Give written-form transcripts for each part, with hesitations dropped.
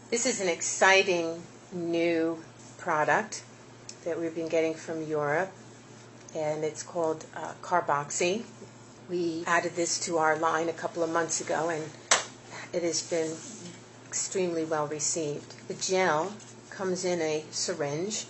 This is an exciting new product that we've been getting from Europe, and it's called Carboxy. We added this to our line a couple of months ago, and it has been extremely well received. The gel comes in a syringe,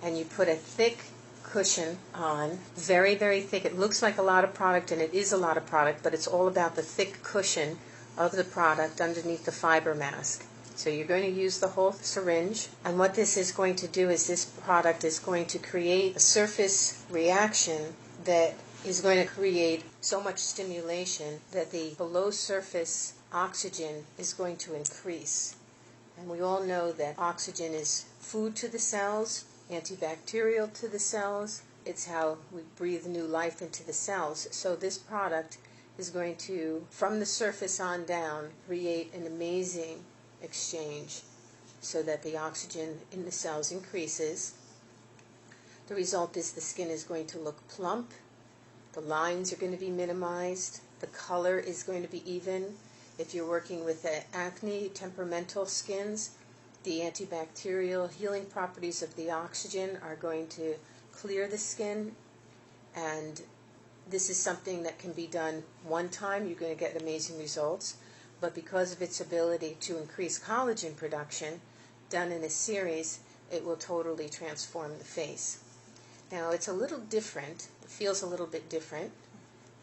and you put a thick cushion on, very, very thick. It looks like a lot of product, and it is a lot of product, but it's all about the thick cushion of the product underneath the fiber mask. So you're going to use the whole syringe, and what this is going to do is this product is going to create a surface reaction that is going to create so much stimulation that the below surface oxygen is going to increase. And we all know that oxygen is food to the cells, antibacterial to the cells. It's how we breathe new life into the cells. So this product is going to, from the surface on down, create an amazing exchange so that the oxygen in the cells increases. The result is the skin is going to look plump, the lines are going to be minimized, the color is going to be even. If you're working with acne, temperamental skins, the antibacterial healing properties of the oxygen are going to clear the skin, and this is something that can be done one time. You're going to get amazing results. But because of its ability to increase collagen production, done in a series, it will totally transform the face. Now, it's a little different. It feels a little bit different.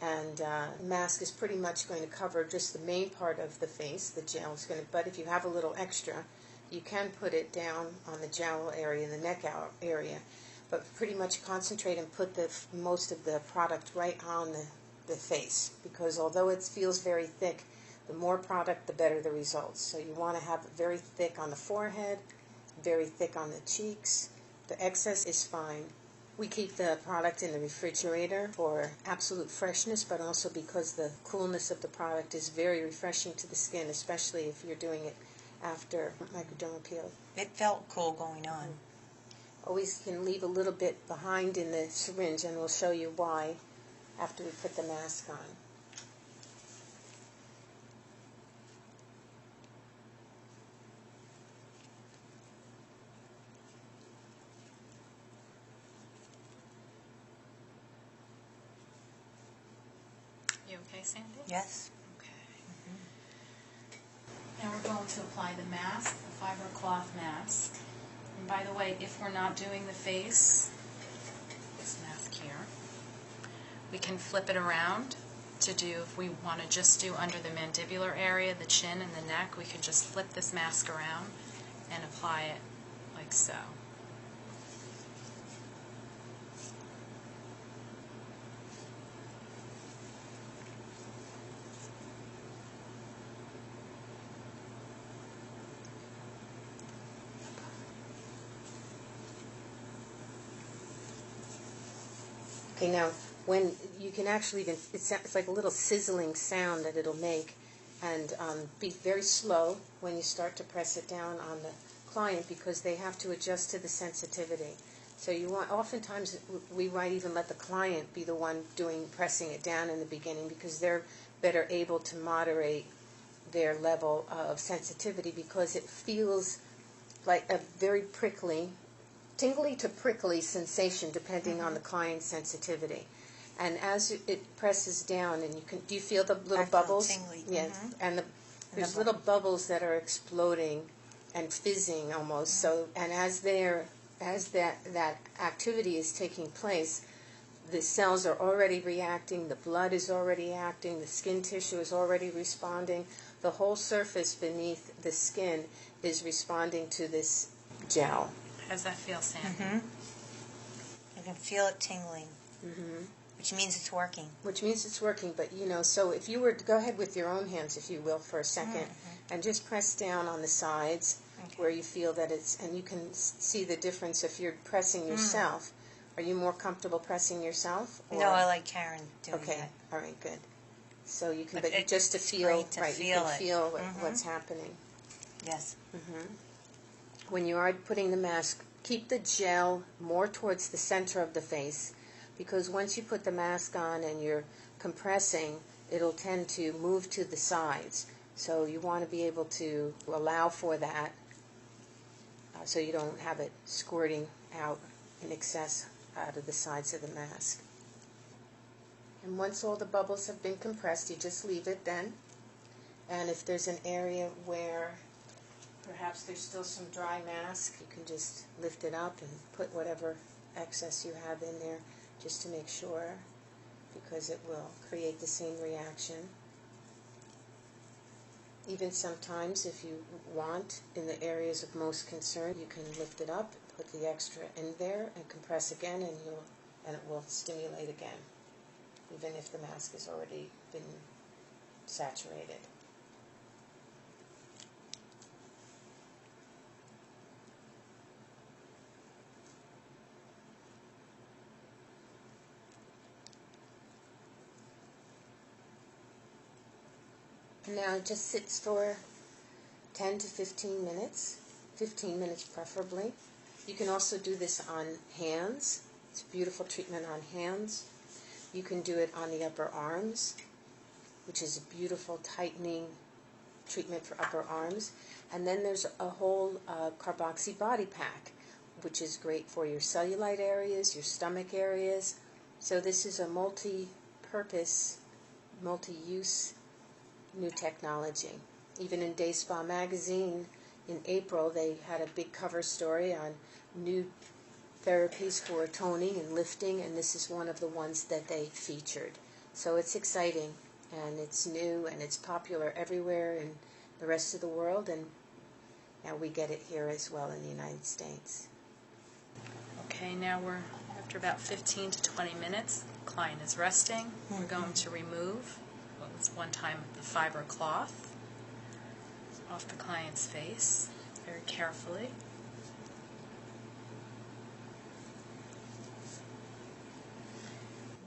And the mask is pretty much going to cover just the main part of the face. The gel is going to, but if you have a little extra, you can put it down on the jowl area, the neck area. But pretty much concentrate and put most of the product right on the face. Because although it feels very thick, the more product, the better the results. So you want to have it very thick on the forehead, very thick on the cheeks. The excess is fine. We keep the product in the refrigerator for absolute freshness, but also because the coolness of the product is very refreshing to the skin, especially if you're doing it after microdermal peel. It felt cool going on. Always can leave a little bit behind in the syringe, and we'll show you why after we put the mask on. You okay, Sandy? Yes. Okay. Now we're going to apply the mask, the fiber cloth mask. And by the way, if we're not doing the face, this mask here, we can flip it around to do, if we want to just do under the mandibular area, the chin and the neck, we can just flip this mask around and apply it like so. Okay, now when you can actually even, it's like a little sizzling sound that it'll make, and be very slow when you start to press it down on the client because they have to adjust to the sensitivity. So you want, oftentimes we might even let the client be the one pressing it down in the beginning because they're better able to moderate their level of sensitivity because it feels like a very tingly to prickly sensation depending on the client's sensitivity. And as it presses down, and do you feel the little bubbles? Tingly. Yes, and there's little bubbles that are exploding and fizzing almost. So, and as that activity is taking place, the cells are already reacting, the blood is already acting, the skin tissue is already responding. The whole surface beneath the skin is responding to this gel. How does that feel, Sandy? You can feel it tingling, which means it's working. Which means it's working, but so if you were to go ahead with your own hands, if you will, for a second, and just press down on the sides where you feel that and you can see the difference if you're pressing yourself. Are you more comfortable pressing yourself? Or? No, I like Karen doing that. Okay, all right, good. So you can, But just to feel, great to right, you feel can it. feel what's happening. Yes. When you are putting the mask, keep the gel more towards the center of the face, because once you put the mask on and you're compressing, it'll tend to move to the sides. So you want to be able to allow for that so you don't have it squirting out in excess out of the sides of the mask. And once all the bubbles have been compressed, you just leave it then. And if there's an area where perhaps there's still some dry mask, you can just lift it up and put whatever excess you have in there just to make sure, because it will create the same reaction. Even sometimes, if you want, in the areas of most concern, you can lift it up, put the extra in there, and compress again, and it will stimulate again, even if the mask has already been saturated. Now it just sits for 10 to 15 minutes, 15 minutes preferably. You can also do this on hands. It's a beautiful treatment on hands. You can do it on the upper arms, which is a beautiful tightening treatment for upper arms. And then there's a whole Carboxy body pack, which is great for your cellulite areas, your stomach areas. So this is a multi-purpose, multi-use new technology. Even in Day Spa magazine in April, they had a big cover story on new therapies for toning and lifting, and this is one of the ones that they featured. So it's exciting, and it's new, and it's popular everywhere in the rest of the world, and now we get it here as well in the United States. Okay, now we're after about 15 to 20 minutes. The client is resting. We're going to remove what was one time the fiber cloth off the client's face very carefully.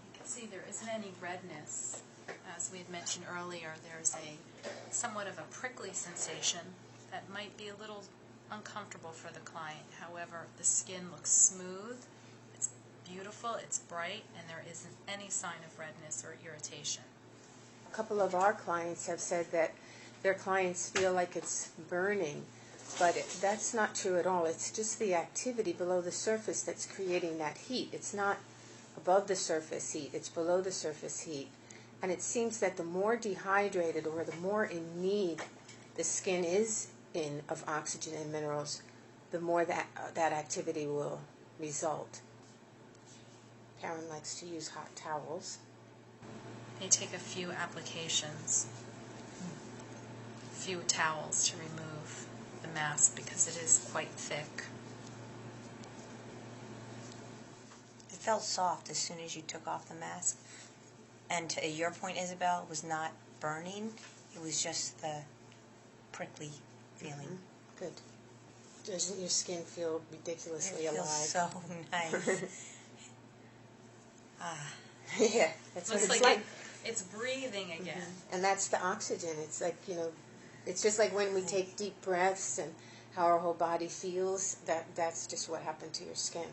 You can see there isn't any redness. As we had mentioned earlier, there's a somewhat of a prickly sensation that might be a little uncomfortable for the client. However, the skin looks smooth, it's beautiful, it's bright, and there isn't any sign of redness or irritation. A couple of our clients have said that their clients feel like it's burning, but that's not true at all. It's just the activity below the surface that's creating that heat. It's not above the surface heat, it's below the surface heat. And it seems that the more dehydrated or the more in need the skin is of oxygen and minerals, the more that activity will result. Karen likes to use hot towels. May take a few applications, a few towels to remove the mask because it is quite thick. It felt soft as soon as you took off the mask. And to your point, Isabel, it was not burning. It was just the prickly feeling. Good. Doesn't your skin feel ridiculously alive? It feels so nice. Yeah, that's what it's like. It's breathing again. And that's the oxygen. It's like, it's just like when we take deep breaths and how our whole body feels, that's just what happened to your skin.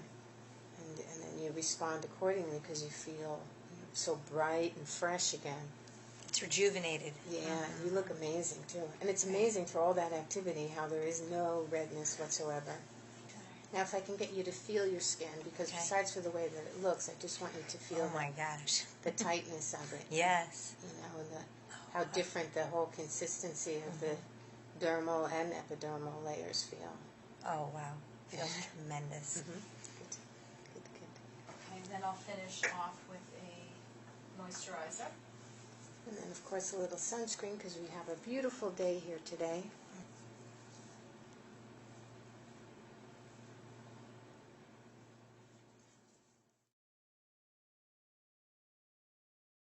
And then you respond accordingly because you feel so bright and fresh again. It's rejuvenated. Yeah, you look amazing too. And it's amazing for all that activity how there is no redness whatsoever. Now if I can get you to feel your skin, because besides for the way that it looks, I just want you to feel the tightness of it. Yes. And how different the whole consistency of the dermal and epidermal layers feel. Oh, wow. Feels tremendous. Good. Okay, then I'll finish off with a moisturizer. And then, of course, a little sunscreen because we have a beautiful day here today.